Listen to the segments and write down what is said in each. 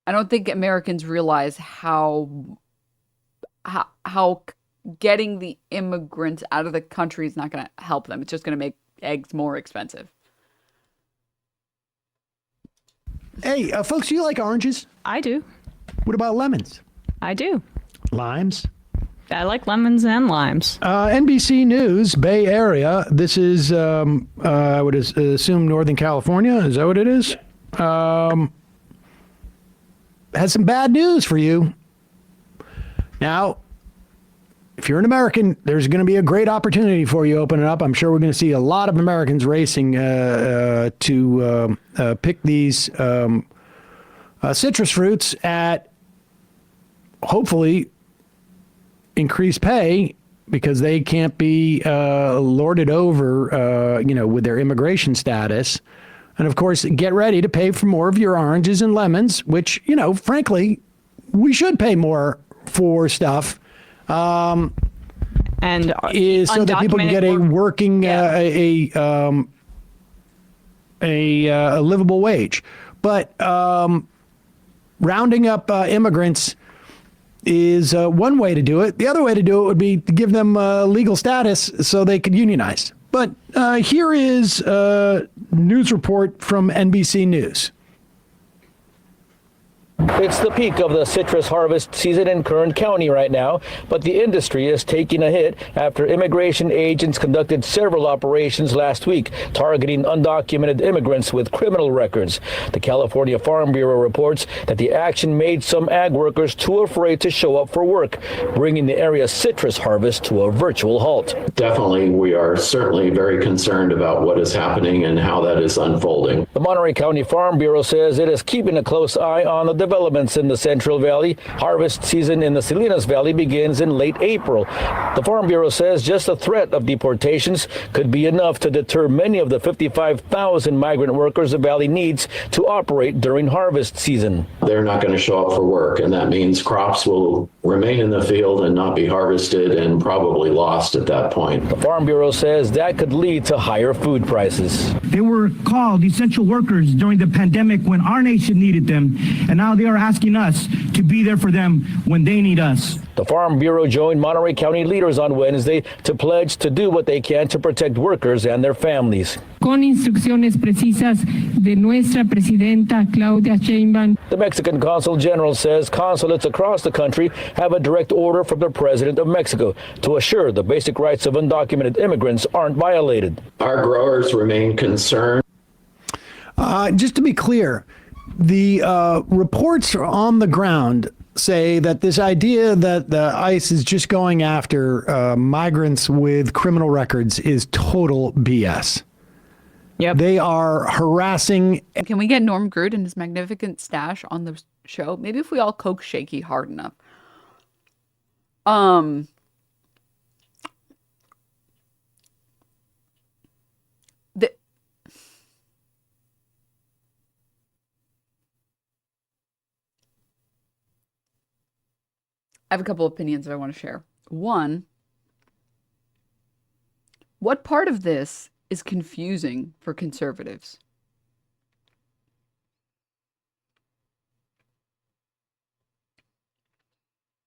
I don't think Americans realize how getting the immigrants out of the country is not going to help them. It's just going to make eggs more expensive. Hey, folks, do you like oranges? I do. What about lemons? I do. Limes? I like lemons and limes. NBC News, Bay Area. This is, I would assume, Northern California. Is that what it is? Has some bad news for you. Now, if you're an American, there's going to be a great opportunity for you opening up. I'm sure we're going to see a lot of Americans racing to pick these citrus fruits at hopefully increased pay because they can't be lorded over, with their immigration status. And of course, get ready to pay for more of your oranges and lemons, which, frankly, we should pay more for stuff. And is so that people can get a working, a livable wage. But rounding up immigrants is one way to do it. The other way to do it would be to give them legal status so they could unionize. But here is a news report from NBC News. It's the peak of the citrus harvest season in Kern County right now, but the industry is taking a hit after immigration agents conducted several operations last week targeting undocumented immigrants with criminal records. The California Farm Bureau reports that the action made some ag workers too afraid to show up for work, bringing the area's citrus harvest to a virtual halt. Definitely, we are certainly very concerned about what is happening and how that is unfolding. The Monterey County Farm Bureau says it is keeping a close eye on the developments in the Central Valley. Harvest season in the Salinas Valley begins in late April. The Farm Bureau says just the threat of deportations could be enough to deter many of the 55,000 migrant workers the valley needs to operate during harvest season. They're not going to show up for work, and that means crops will remain in the field and not be harvested and probably lost at that point. The Farm Bureau says that could lead to higher food prices. They were called essential workers during the pandemic when our nation needed them, and now they are asking us to be there for them when they need us. The Farm Bureau joined Monterey County leaders on Wednesday to pledge to do what they can to protect workers and their families. Con instrucciones precisas de nuestra presidenta Claudia Sheinbaum. The Mexican Consul General says consulates across the country have a direct order from the President of Mexico to assure the basic rights of undocumented immigrants aren't violated. Our growers remain concerned. Just to be clear, the reports on the ground say that this idea that the ICE is just going after migrants with criminal records is total BS. Yep. They are harassing. Can we get Norm Groot and his magnificent stash on the show? Maybe if we all coke shaky hard enough. I have a couple opinions that I want to share. One, what part of this is confusing for conservatives?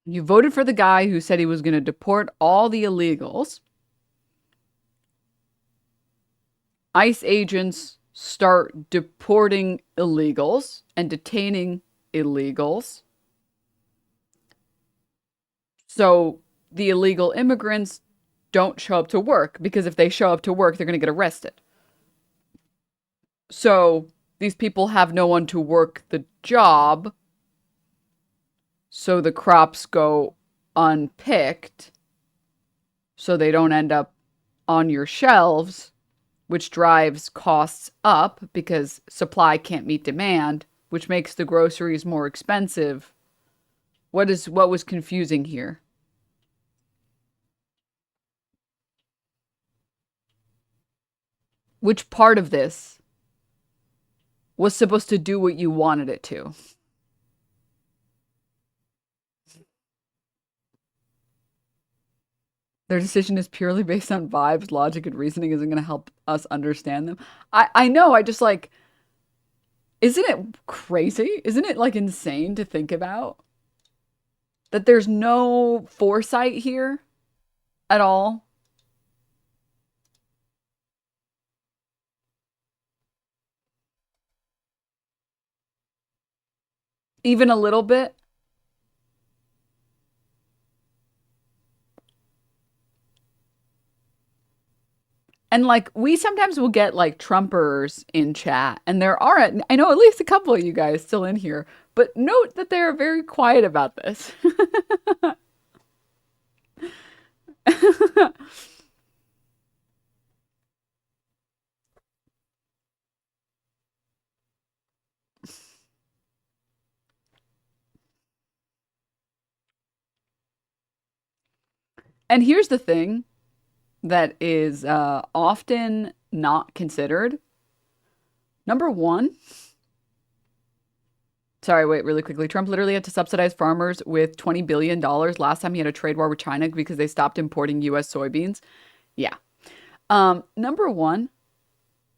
You voted for the guy who said he was going to deport all the illegals. ICE agents start deporting illegals and detaining illegals. So the illegal immigrants don't show up to work, because if they show up to work, they're going to get arrested. So these people have no one to work the job. So the crops go unpicked. So they don't end up on your shelves, which drives costs up because supply can't meet demand, which makes the groceries more expensive. What was confusing here? Which part of this was supposed to do what you wanted it to? Their decision is purely based on vibes, logic, and reasoning isn't going to help us understand them. I know, I just like... Isn't it crazy? Isn't it like insane to think about that there's no foresight here at all? Even a little bit? And like we sometimes will get like Trumpers in chat, and there are I know at least a couple of you guys still in here, but note that they're very quiet about this. And here's the thing that is often not considered. Number one, sorry, wait, really quickly. Trump literally had to subsidize farmers with $20 billion last time he had a trade war with China because they stopped importing US soybeans. Yeah. Number one,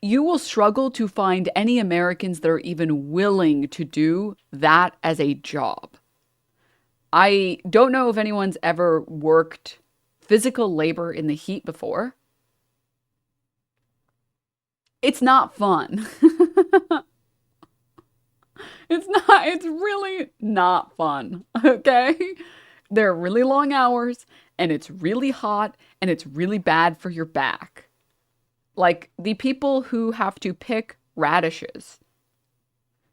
you will struggle to find any Americans that are even willing to do that as a job. I don't know if anyone's ever worked physical labor in the heat before. It's not fun. It's really not fun, okay? They're really long hours, and it's really hot, and it's really bad for your back. Like the people who have to pick radishes,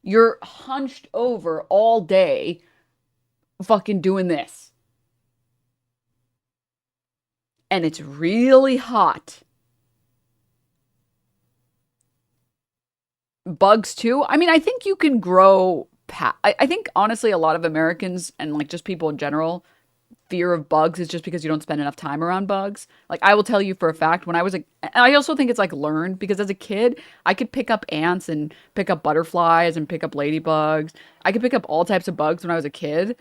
you're hunched over all day fucking doing this. And it's really hot. Bugs too. I mean, I think you can grow. I think honestly, a lot of Americans and like just people in general, fear of bugs is just because you don't spend enough time around bugs. Like I will tell you for a fact, when I was I also think it's like learned because as a kid, I could pick up ants and pick up butterflies and pick up ladybugs. I could pick up all types of bugs when I was a kid.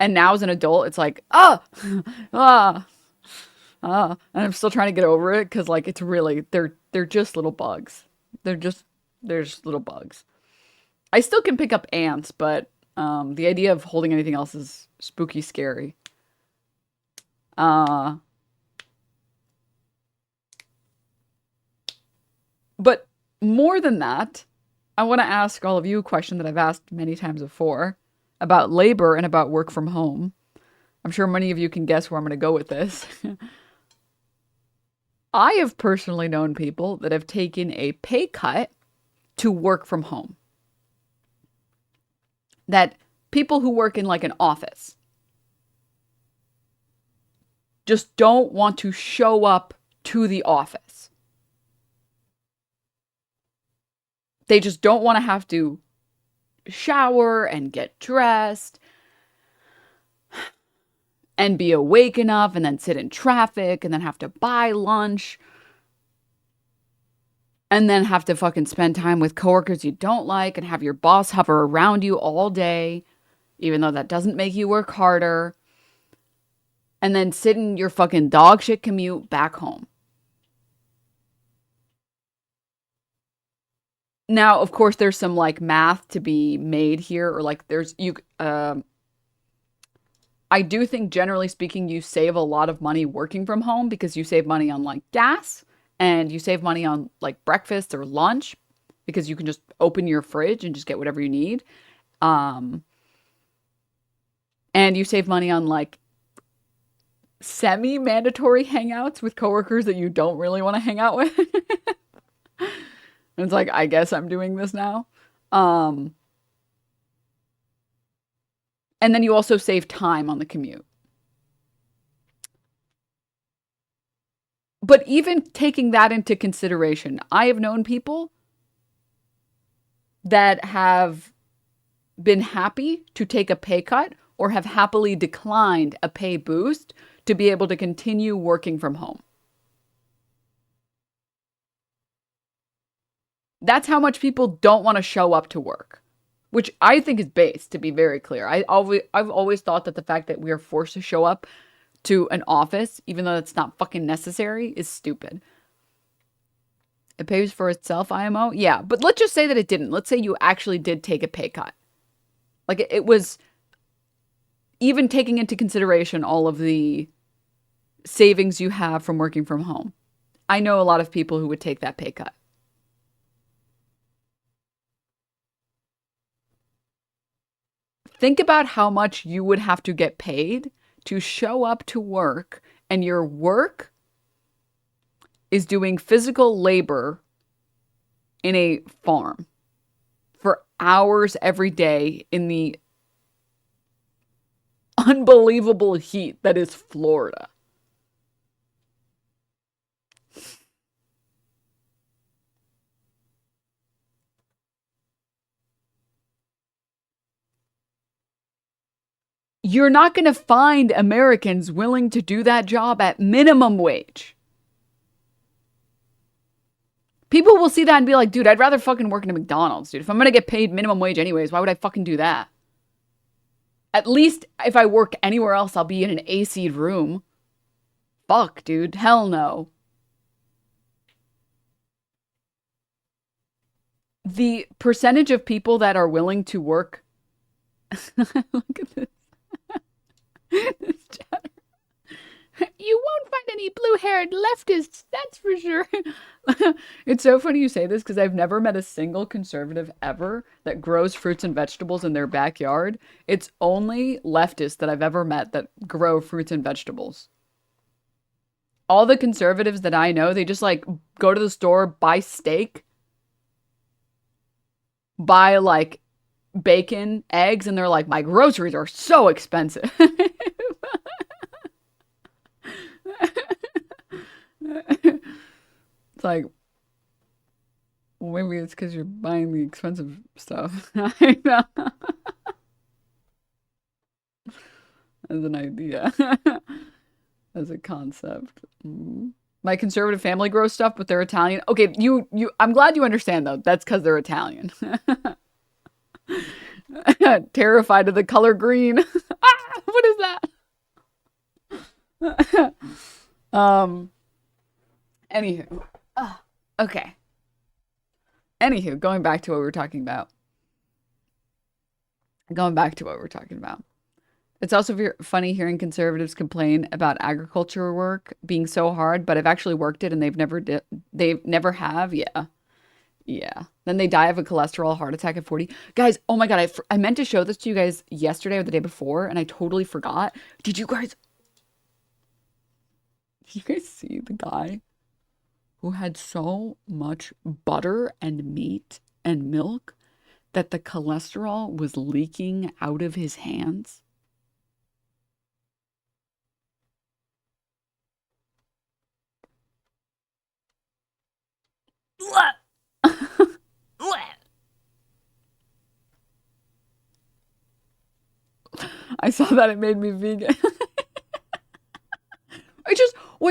And now as an adult, it's like, ah, and I'm still trying to get over it because like it's really they're just little bugs. They're just little bugs. I still can pick up ants, but the idea of holding anything else is spooky scary. But more than that, I want to ask all of you a question that I've asked many times before about labor and about work from home. I'm sure many of you can guess where I'm going to go with this. I have personally known people that have taken a pay cut to work from home. That people who work in like an office just don't want to show up to the office. They just don't want to have to shower and get dressed and be awake enough and then sit in traffic and then have to buy lunch and then have to fucking spend time with coworkers you don't like and have your boss hover around you all day, even though that doesn't make you work harder, and then sit in your fucking dog shit commute back home. Now, of course, there's some like math to be made here, or like there's I do think generally speaking, you save a lot of money working from home because you save money on like gas and you save money on like breakfast or lunch because you can just open your fridge and just get whatever you need. And you save money on like semi-mandatory hangouts with coworkers that you don't really want to hang out with. And it's like, I guess I'm doing this now. And then you also save time on the commute. But even taking that into consideration, I have known people that have been happy to take a pay cut or have happily declined a pay boost to be able to continue working from home. That's how much people don't want to show up to work, which I think is based, to be very clear. I've always thought that the fact that we are forced to show up to an office, even though it's not fucking necessary, is stupid. It pays for itself, IMO? Yeah, but let's just say that it didn't. Let's say you actually did take a pay cut. Like it was even taking into consideration all of the savings you have from working from home. I know a lot of people who would take that pay cut. Think about how much you would have to get paid to show up to work, and your work is doing physical labor in a farm for hours every day in the unbelievable heat that is Florida. You're not going to find Americans willing to do that job at minimum wage. People will see that and be like, dude, I'd rather fucking work in a McDonald's, dude. If I'm going to get paid minimum wage anyways, why would I fucking do that? At least if I work anywhere else, I'll be in an AC'd room. Fuck, dude. Hell no. The percentage of people that are willing to work. Look at this. This chatter. You won't find any blue-haired leftists, that's for sure. It's so funny you say this because I've never met a single conservative ever that grows fruits and vegetables in their backyard. It's only leftists that I've ever met that grow fruits and vegetables. All the conservatives that I know, they just like go to the store, buy steak, buy like bacon, eggs, and they're like, my groceries are so expensive. It's like, well, maybe it's because you're buying the expensive stuff. I know. As an idea. As a concept. My conservative family grows stuff, but they're Italian. Okay, I'm glad you understand though. That's because they're Italian. Terrified of the color green. What is that? Anywho. Okay. Anywho, going back to what we were talking about. It's also funny hearing conservatives complain about agriculture work being so hard, but I've actually worked it and they've never have. Yeah. Yeah. Then they die of a cholesterol heart attack at 40. Guys, oh my God, I meant to show this to you guys yesterday or the day before, and I totally forgot. Did you guys see the guy who had so much butter and meat and milk that the cholesterol was leaking out of his hands? I saw that, it made me vegan.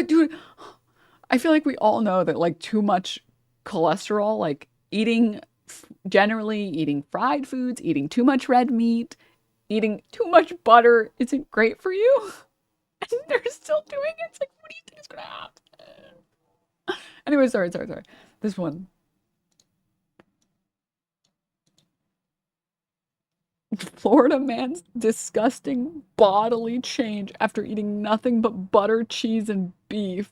Dude, I feel like we all know that like too much cholesterol, like generally eating fried foods, eating too much red meat, eating too much butter isn't great for you. And they're still doing it. It's like, what do you think is gonna happen? Anyway, sorry. This one. Florida man's disgusting bodily change after eating nothing but butter, cheese, and beef.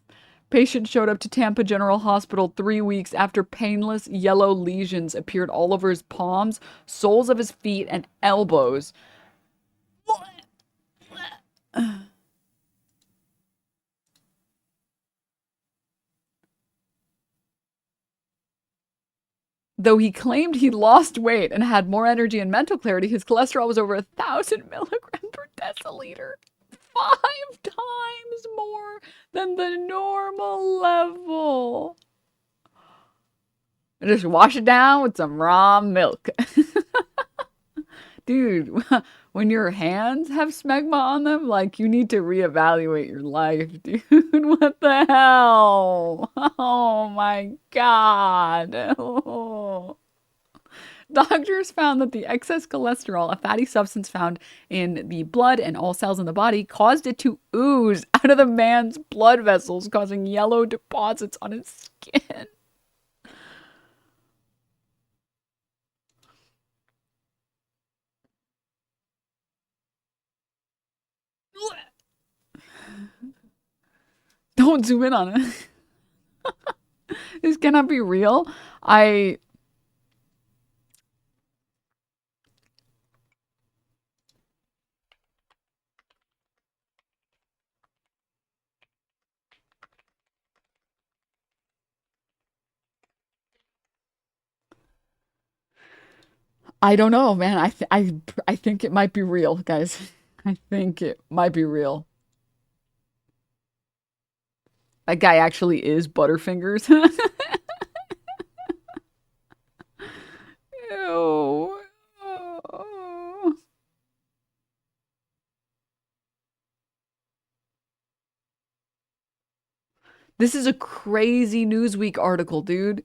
Patient showed up to Tampa General Hospital 3 weeks after painless yellow lesions appeared all over his palms, soles of his feet, and elbows. Though he claimed he lost weight and had more energy and mental clarity, his cholesterol was over 1,000 milligrams per deciliter. 5 times more than the normal level. Just wash it down with some raw milk. Dude, when your hands have smegma on them, like, you need to reevaluate your life, dude. What the hell? Oh my God. Oh. Doctors found that the excess cholesterol, a fatty substance found in the blood and all cells in the body, caused it to ooze out of the man's blood vessels, causing yellow deposits on his skin. Don't zoom in on it. This cannot be real. I don't know, man. I think it might be real, guys. I think it might be real. That guy actually is Butterfingers. Ew. This is a crazy Newsweek article, dude.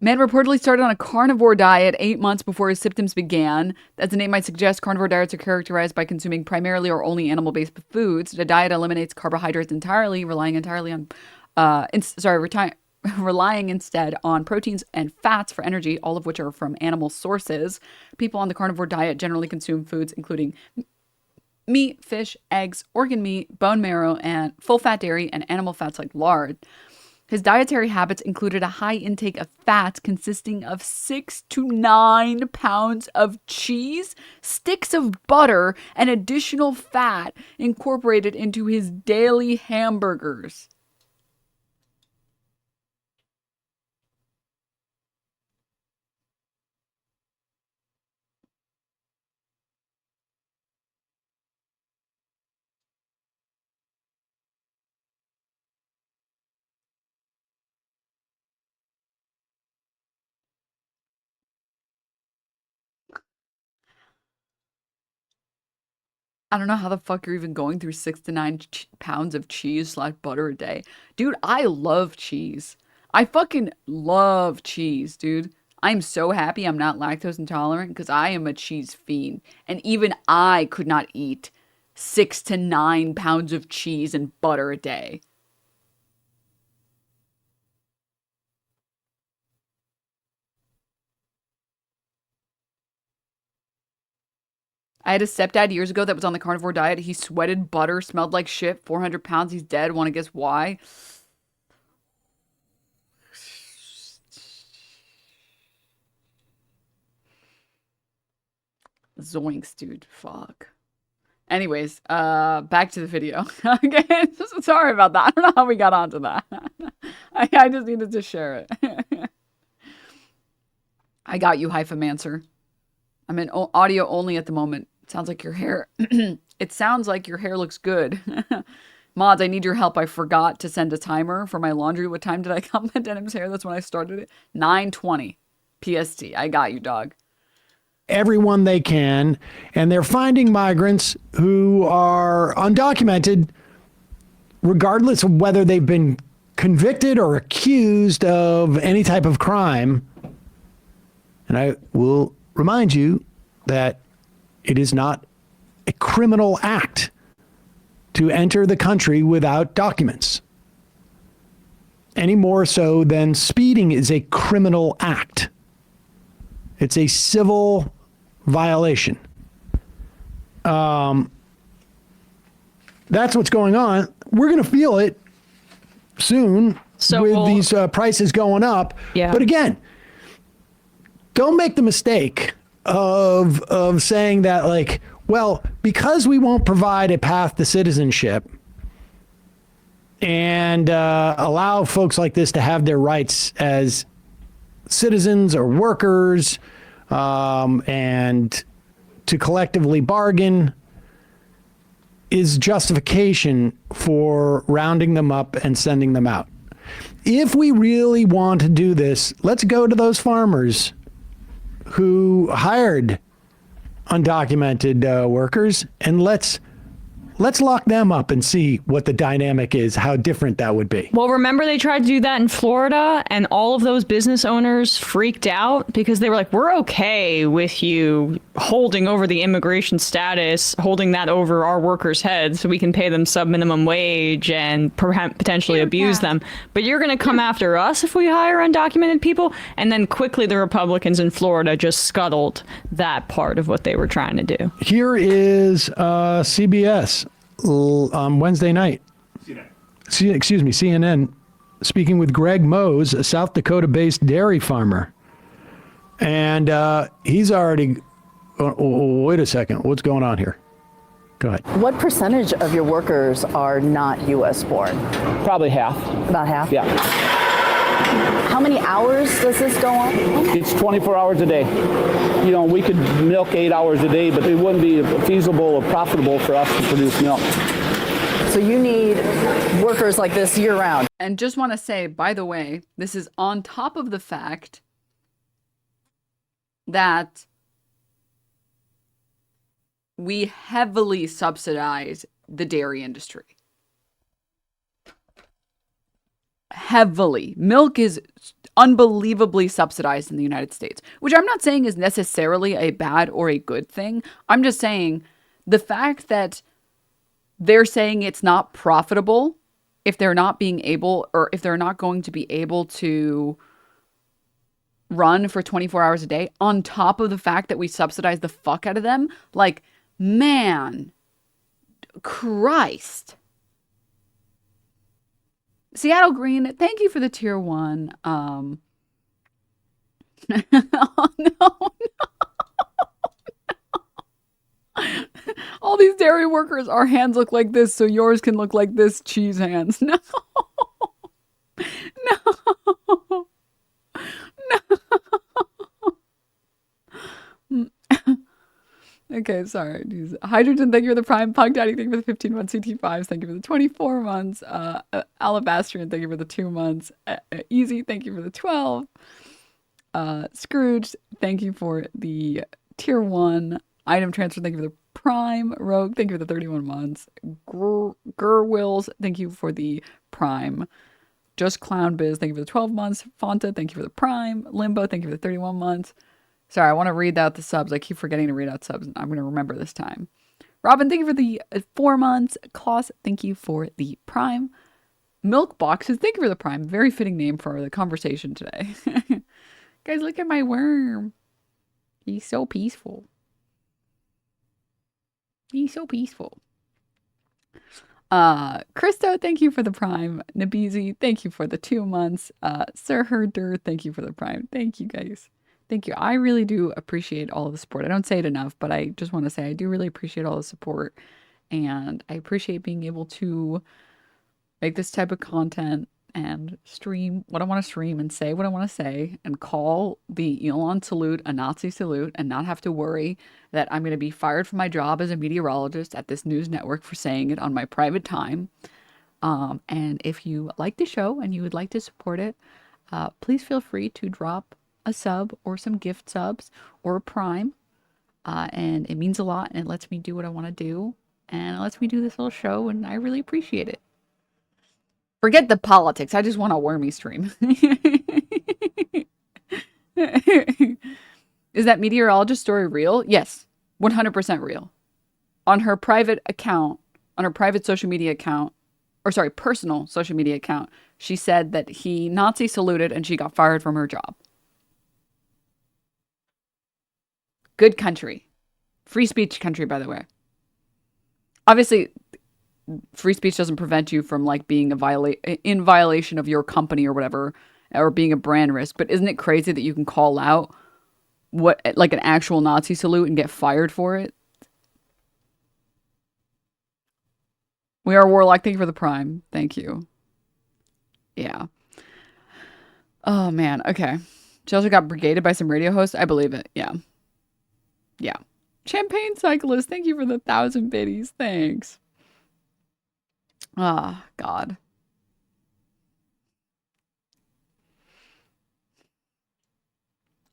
Man reportedly started on a carnivore diet 8 months before his symptoms began. As the name might suggest, carnivore diets are characterized by consuming primarily or only animal-based foods. The diet eliminates carbohydrates entirely, relying instead on proteins and fats for energy, all of which are from animal sources. People on the carnivore diet generally consume foods including meat, fish, eggs, organ meat, bone marrow, and full-fat dairy and animal fats like lard. His dietary habits included a high intake of fats consisting of 6 to 9 pounds of cheese, sticks of butter, and additional fat incorporated into his daily hamburgers. I don't know how the fuck you're even going through 6 to 9 pounds of cheese / butter a day. Dude, I love cheese. I fucking love cheese, dude. I'm so happy I'm not lactose intolerant because I am a cheese fiend. And even I could not eat 6 to 9 pounds of cheese and butter a day. I had a stepdad years ago that was on the carnivore diet. He sweated butter, smelled like shit, 400 pounds. He's dead. Want to guess why? Zoinks, dude. Fuck. Anyways, back to the video. Okay, sorry about that. I don't know how we got onto that. I just needed to share it. I got you, Hyphamancer. I'm in audio only at the moment. Sounds like your hair. It sounds like your hair looks good. Mods, I need your help. I forgot to send a timer for my laundry. What time did I cut my Denims hair? That's when I started it. 9:20 PST. I got you, dog. Everyone they can, and they're finding migrants who are undocumented, regardless of whether they've been convicted or accused of any type of crime. And I will remind you that it is not a criminal act to enter the country without documents, any more so than speeding is a criminal act. It's a civil violation. That's what's going on. We're going to feel it soon with these prices going up. Yeah. But again, don't make the mistake of saying that, like, well, because we won't provide a path to citizenship and allow folks like this to have their rights as citizens or workers, and to collectively bargain, is justification for rounding them up and sending them out. If we really want to do this, let's go to those farmers who hired undocumented workers, and let's lock them up and see what the dynamic is, how different that would be. Well, remember they tried to do that in Florida, and all of those business owners freaked out because they were like, we're okay with you holding over the immigration status, holding that over our workers' heads so we can pay them sub-minimum wage and potentially abuse them. But you're going to come after us if we hire undocumented people? And then quickly the Republicans in Florida just scuttled that part of what they were trying to do. Here is CBS. Wednesday night. CNN, speaking with Greg Mose, a South Dakota-based dairy farmer. And he's already... wait a second. What's going on here? Go ahead. What percentage of your workers are not U.S. born? Probably half. About half? Yeah. How many hours does this go on? It's 24 hours a day. You know, we could milk 8 hours a day, but it wouldn't be feasible or profitable for us to produce milk. So you need workers like this year round. And just want to say, by the way, this is on top of the fact that we heavily subsidize the dairy industry. Heavily. Milk is unbelievably subsidized in the United States, which I'm not saying is necessarily a bad or a good thing. I'm just saying the fact that they're saying it's not profitable if they're not being able, or if they're not going to be able to run for 24 hours a day, on top of the fact that we subsidize the fuck out of them. Like, man, Christ. Seattle Green, thank you for the tier 1. Oh, no. All these dairy workers, our hands look like this, so yours can look like this, cheese hands. No. No. No. Okay, sorry. Hydrogen, thank you for the prime. Pug Daddy, thank you for the 15 months. CT5s, thank you for the 24 months. Alabastrian, thank you for the 2 months. Easy, thank you for the 12. Scrooge, thank you for the tier 1. Item transfer, thank you for the prime. Rogue, thank you for the 31 months. Wills, thank you for the prime. Just Clown Biz, thank you for the 12 months. Fonta, thank you for the prime. Limbo, thank you for the 31 months. Sorry, I want to read out the subs. I keep forgetting to read out subs. I'm going to remember this time. Robin, thank you for the 4 months. Klaus, thank you for the prime. Milk Boxes, thank you for the prime. Very fitting name for the conversation today. Guys, look at my worm. He's so peaceful. He's so peaceful. Christo, thank you for the prime. Nabizi, thank you for the 2 months. Sir Herder, thank you for the prime. Thank you, guys. Thank you. I really do appreciate all of the support. I don't say it enough, but I just want to say I do really appreciate all the support. And I appreciate being able to make this type of content and stream what I want to stream and say what I want to say and call the Elon salute a Nazi salute and not have to worry that I'm going to be fired from my job as a meteorologist at this news network for saying it on my private time. And if you like the show and you would like to support it, please feel free to drop a sub or some gift subs or a prime. And it means a lot and it lets me do what I want to do. And it lets me do this little show and I really appreciate it. Forget the politics. I just want a wormy stream. Is that meteorologist story real? Yes, 100% real. On her private account, on her private social media account, or sorry, personal social media account, she said that he Nazi saluted and she got fired from her job. Good country. Free speech country, by the way. Obviously, free speech doesn't prevent you from like being in violation of your company or whatever, or being a brand risk. But isn't it crazy that you can call out what like an actual Nazi salute and get fired for it? We are Warlock. Thank you for the prime. Thank you. Yeah. Oh man. Okay. She also got brigaded by some radio hosts. I believe it. Yeah. Yeah. Champagne Cyclist. Thank you for the 1,000 biddies. Thanks. Ah, God.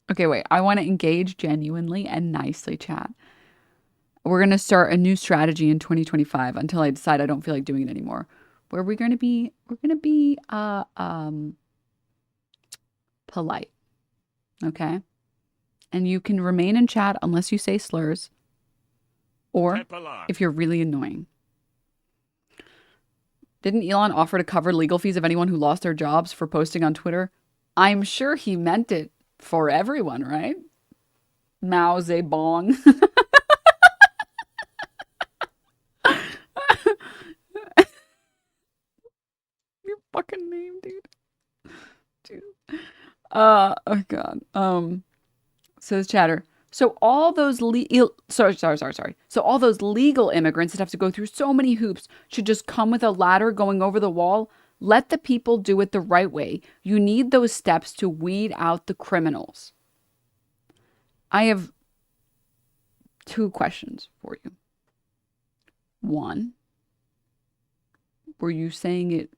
Okay, wait. I want to engage genuinely and nicely, chat. We're going to start a new strategy in 2025 until I decide I don't feel like doing it anymore. Where we're going to be polite. Okay? And you can remain in chat unless you say slurs or if you're really annoying. Didn't Elon offer to cover legal fees of anyone who lost their jobs for posting on Twitter? I'm sure he meant it for everyone, right? Mao Zedong. Oh God. Says Chatter. So all those sorry. So all those legal immigrants that have to go through so many hoops should just come with a ladder going over the wall. Let the people do it the right way. You need those steps to weed out the criminals. I have 2 questions for you. 1, were you saying it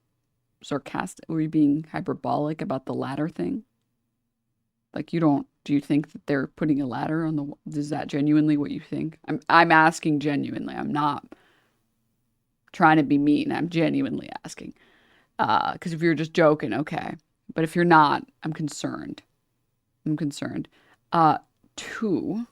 sarcastic? Were you being hyperbolic about the ladder thing? Like do you think that they're putting a ladder on the wall? Is that genuinely what you think? I'm asking genuinely. I'm not trying to be mean. I'm genuinely asking. Because if you're just joking, okay. But if you're not, I'm concerned. 2,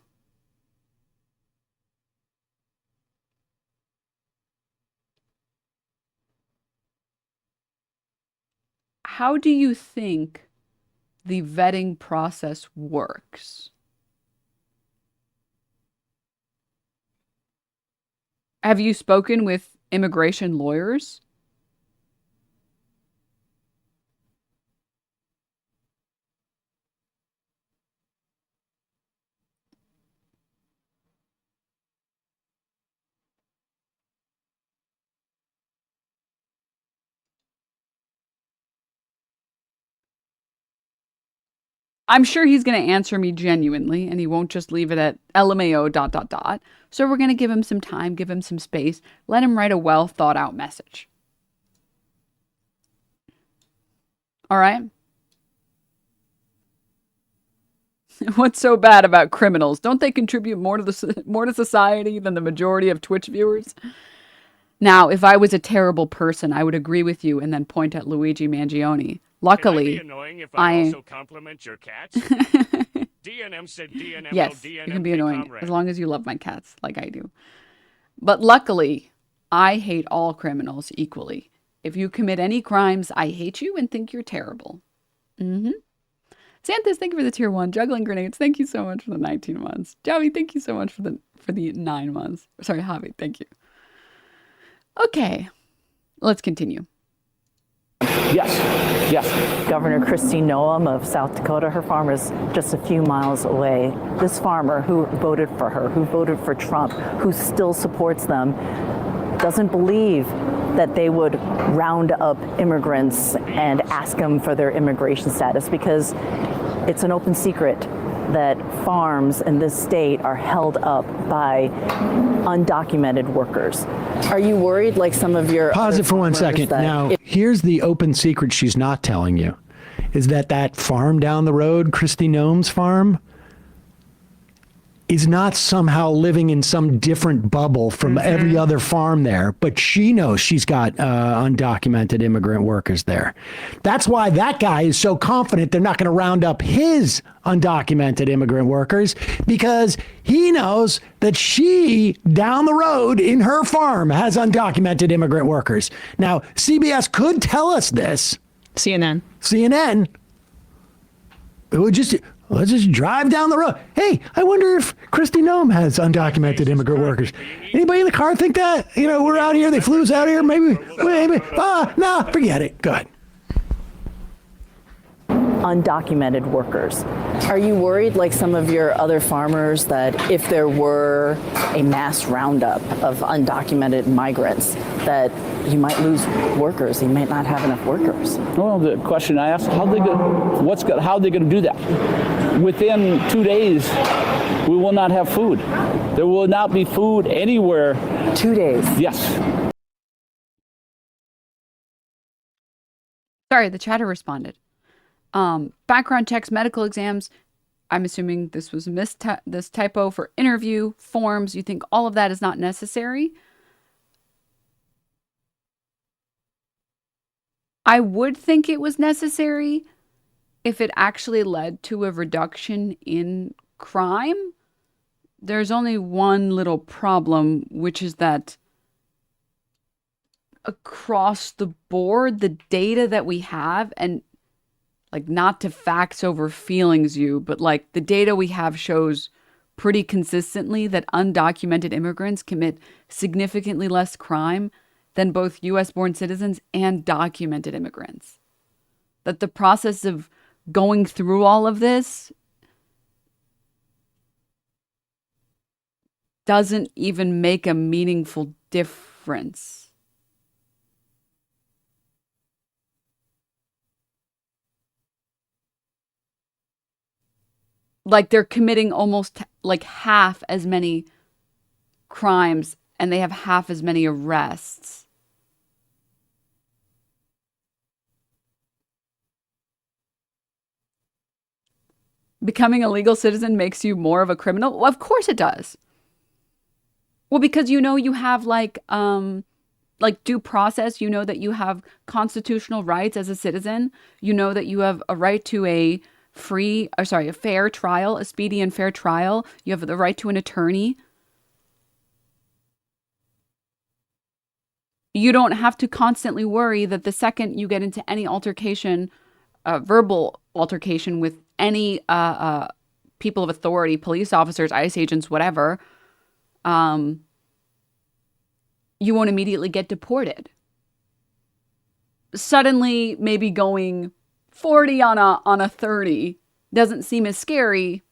how do you think the vetting process works? Have you spoken with immigration lawyers? I'm sure he's going to answer me genuinely, and he won't just leave it at LMAO ... So we're going to give him some time, give him some space, let him write a well thought out message. All right? What's so bad about criminals? Don't they contribute more to society than the majority of Twitch viewers? Now, if I was a terrible person, I would agree with you and then point at Luigi Mangione. Luckily, Can I be annoying if I also compliment your cats? DNM said DNM. Yes, it can be annoying as long as you love my cats like I do. But luckily, I hate all criminals equally. If you commit any crimes, I hate you and think you're terrible. Santos, thank you for the tier 1. Juggling Grenades, thank you so much for the 19 months. Javi, thank you so much for the 9 months. Sorry, Javi, thank you. Okay, let's continue. Yes. Governor Kristi Noem of South Dakota, her farm is just a few miles away. This farmer who voted for her, who voted for Trump, who still supports them, doesn't believe that they would round up immigrants and ask them for their immigration status because it's an open secret that farms in this state are held up by undocumented workers. Are you worried like some of your Pause it for 1 second. Now, here's the open secret she's not telling you, is that farm down the road, Kristi Noem's farm, is not somehow living in some different bubble from every other farm there, but she knows she's got undocumented immigrant workers there. That's why that guy is so confident they're not going to round up his undocumented immigrant workers, because he knows that she, down the road in her farm, has undocumented immigrant workers. Now, CBS could tell us this. CNN. It would just... Let's just drive down the road. Hey, I wonder if Kristi Noem has undocumented immigrant workers. Anybody in the car think that? You know, we're out here, they flew us out here, maybe. No, forget it. Go ahead. Undocumented workers. Are you worried, like some of your other farmers, that if there were a mass roundup of undocumented migrants, that you might lose workers? You might not have enough workers. Well, the question I asked, how are they going to do that? Within 2 days, we will not have food. There will not be food anywhere. 2 days? Yes. Sorry, the chatter responded. Background checks, medical exams. I'm assuming this was this typo for interview forms. You think all of that is not necessary? I would think it was necessary if it actually led to a reduction in crime. There's only one little problem, which is that across the board, the data that we have, and like, not to facts over feelings you, but like the data we have shows pretty consistently that undocumented immigrants commit significantly less crime than both US born citizens and documented immigrants. That the process of going through all of this doesn't even make a meaningful difference. Like they're committing almost like half as many crimes and they have half as many arrests. Becoming a legal citizen makes you more of a criminal? Well, of course it does. Well, because you have like due process, that you have constitutional rights as a citizen, that you have a right to a fair trial, a speedy and fair trial. You have the right to an attorney. You don't have to constantly worry that the second you get into any altercation, verbal altercation with any people of authority, police officers, ICE agents, whatever, you won't immediately get deported. Suddenly, maybe going 40 on a 30 doesn't seem as scary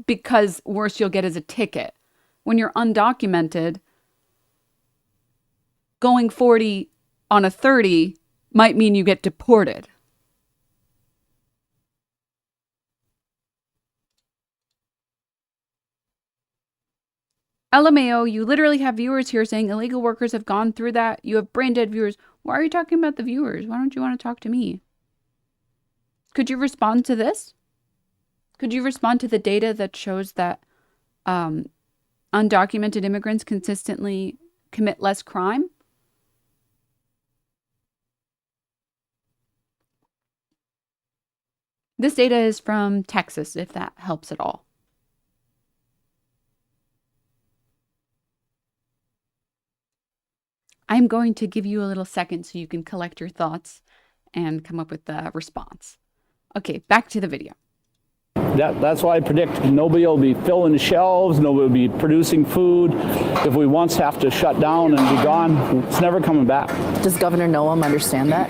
because worse you'll get is a ticket. When you're undocumented, going 40 on a 30 might mean you get deported. LMAO, you literally have viewers here saying illegal workers have gone through that. You have brain dead viewers. Why are you talking about the viewers? Why don't you want to talk to me? Could you respond to this? Could you respond to the data that shows that undocumented immigrants consistently commit less crime? This data is from Texas, if that helps at all. I'm going to give you a little second so you can collect your thoughts and come up with the response. Okay, back to the video. That's why I predict nobody will be filling the shelves, nobody will be producing food. If we once have to shut down and be gone, it's never coming back. Does Governor Noam understand that?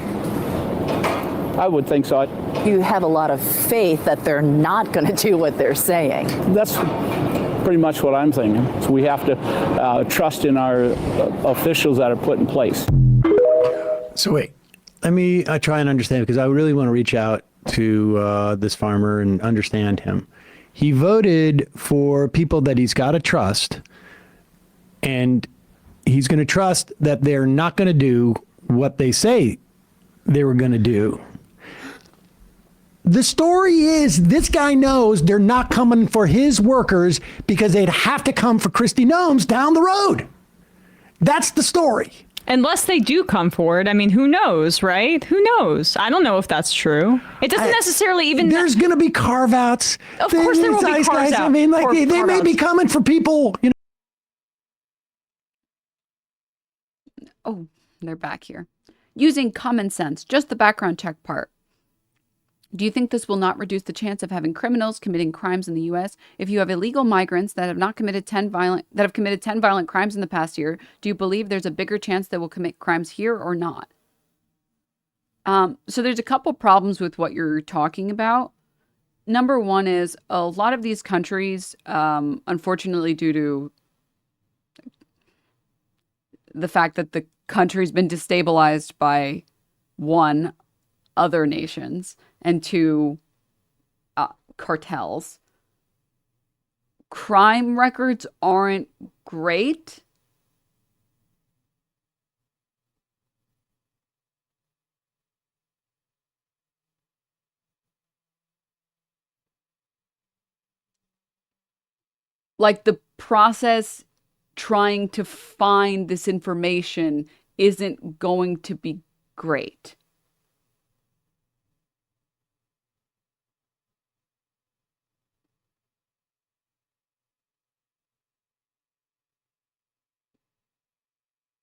I would think so. You have a lot of faith that they're not going to do what they're saying. That's pretty much what I'm thinking. So we have to trust in our officials that are put in place. So wait, let me try and understand, because I really want to reach out to this farmer and understand him. He voted for people that he's got to trust, and he's going to trust that they're not going to do what they say they were going to do. The story is this guy knows they're not coming for his workers because they'd have to come for Kristi Noem's down the road. That's the story. Unless they do come forward. I mean, who knows, right? Who knows? I don't know if that's true. It doesn't necessarily even... There's going to be carve-outs. Of course there will be carve-outs. I mean, like, they may be coming for people, Oh, they're back here. Using common sense, just the background check part. Do you think this will not reduce the chance of having criminals committing crimes in the U.S.? If you have illegal migrants that have committed 10 violent crimes in the past year, do you believe there's a bigger chance they will commit crimes here or not? So there's a couple problems with what you're talking about. Number one is a lot of these countries, unfortunately, due to the fact that the country's been destabilized by one, other nations, and two, cartels. Crime records aren't great. Like the process trying to find this information isn't going to be great.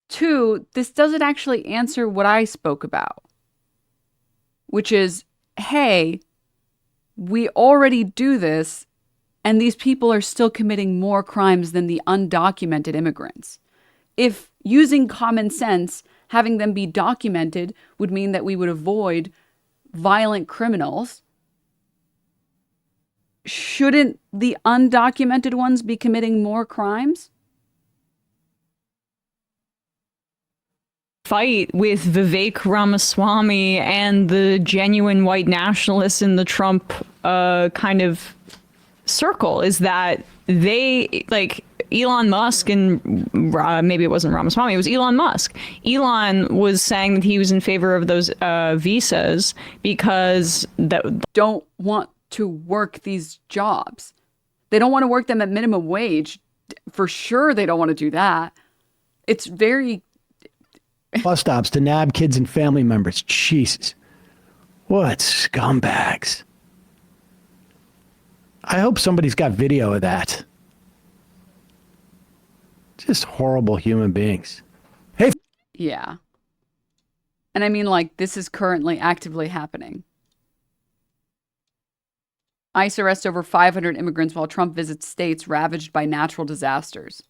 Two, this doesn't actually answer what I spoke about, which is, hey, we already do this, and these people are still committing more crimes than the undocumented immigrants. If using common sense, having them be documented would mean that we would avoid violent criminals, shouldn't the undocumented ones be committing more crimes? Fight with Vivek Ramaswamy and the genuine white nationalists in the Trump kind of circle is that they, like, Elon Musk and maybe it wasn't Ramaswamy, it was Elon Musk. Elon was saying that he was in favor of those visas because that don't want to work these jobs. They don't want to work them at minimum wage. For sure, they don't want to do that. It's very... Bus stops to nab kids and family members. Jesus. What scumbags. I hope somebody's got video of that. Just horrible human beings. Hey. Yeah. And I mean, like, this is currently actively happening. ICE arrests over 500 immigrants while Trump visits states ravaged by natural disasters.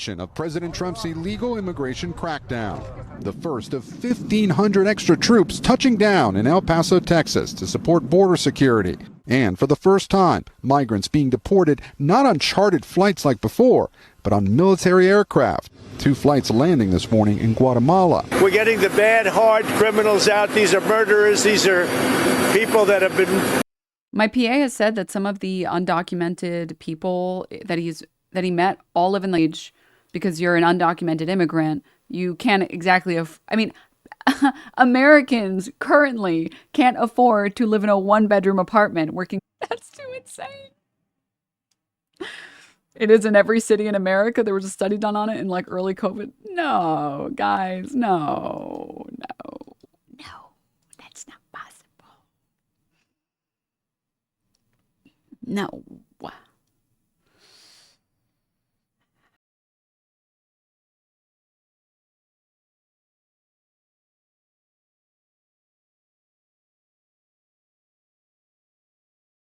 Of President Trump's illegal immigration crackdown. The first of 1,500 extra troops touching down in El Paso, Texas to support border security. And for the first time, migrants being deported not on chartered flights like before, but on military aircraft. 2 flights landing this morning in Guatemala. We're getting the bad, hard criminals out. These are murderers. These are people that have been... My PA has said that some of the undocumented people that he met all live in the age. Because you're an undocumented immigrant, you can't exactly... I mean, Americans currently can't afford to live in a 1-bedroom apartment working... That's too insane. It is in every city in America. There was a study done on it in like early COVID. No, guys, no. That's not possible. No.